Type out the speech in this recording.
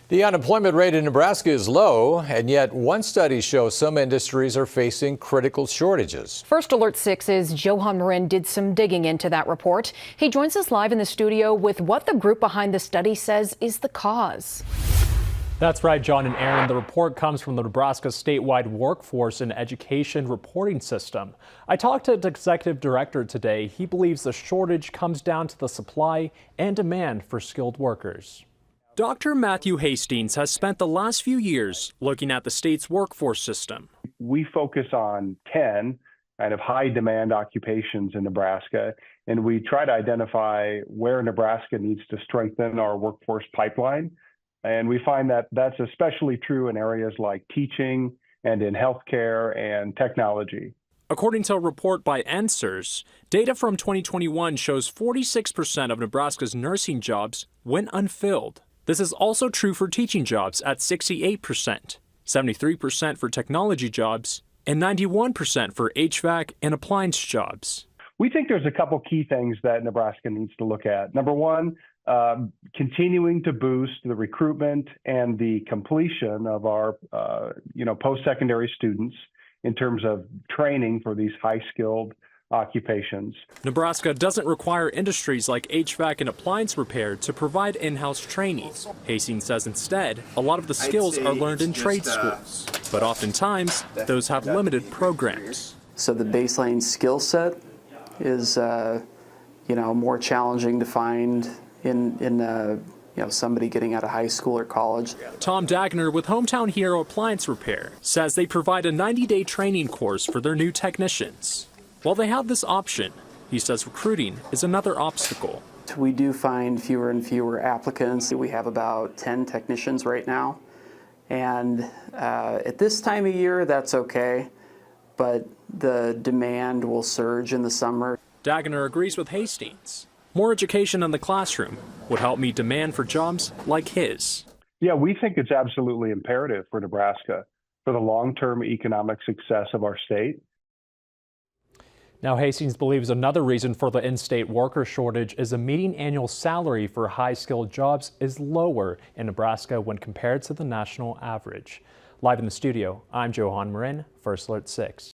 The unemployment rate in Nebraska is low, and yet one study shows some industries are facing critical shortages. First Alert 6's Johan Marin did some digging into that report. He joins us live in the studio with what the group behind the study says is the cause. That's right, John and Aaron. The report comes from the Nebraska statewide workforce and education reporting system. I talked to the executive director today. He believes the shortage comes down to the supply and demand for skilled workers. Dr. Matthew Hastings has spent the last few years looking at the state's workforce system. We focus on 10 kind of high demand occupations in Nebraska, and we try to identify where Nebraska needs to strengthen our workforce pipeline. And we find that that's especially true in areas like teaching and in healthcare and technology. According to a report by NSERS, data from 2021 shows 46% of Nebraska's nursing jobs went unfilled. This is also true for teaching jobs at 68%, 73% for technology jobs, and 91% for HVAC and appliance jobs. We think there's a couple key things that Nebraska needs to look at. Number one, continuing to boost the recruitment and the completion of our post-secondary students in terms of training for these high-skilled occupations. Nebraska doesn't require industries like HVAC and appliance repair to provide in-house training. Hastings says instead, a lot of the skills are learned in trade schools, but oftentimes those have limited programs. So the baseline skill set is more challenging to find in somebody getting out of high school or college. Tom Dagner with Hometown Hero Appliance Repair says they provide a 90-day training course for their new technicians. While they have this option, he says recruiting is another obstacle. We do find fewer and fewer applicants. We have about 10 technicians right now. And at this time of year, that's okay, but the demand will surge in the summer. Dagner agrees with Hastings. More education in the classroom would help meet demand for jobs like his. Yeah, we think it's absolutely imperative for Nebraska for the long-term economic success of our state. Now, Hastings believes another reason for the in-state worker shortage is the median annual salary for high-skilled jobs is lower in Nebraska when compared to the national average. Live in the studio, I'm Johan Marin, First Alert 6.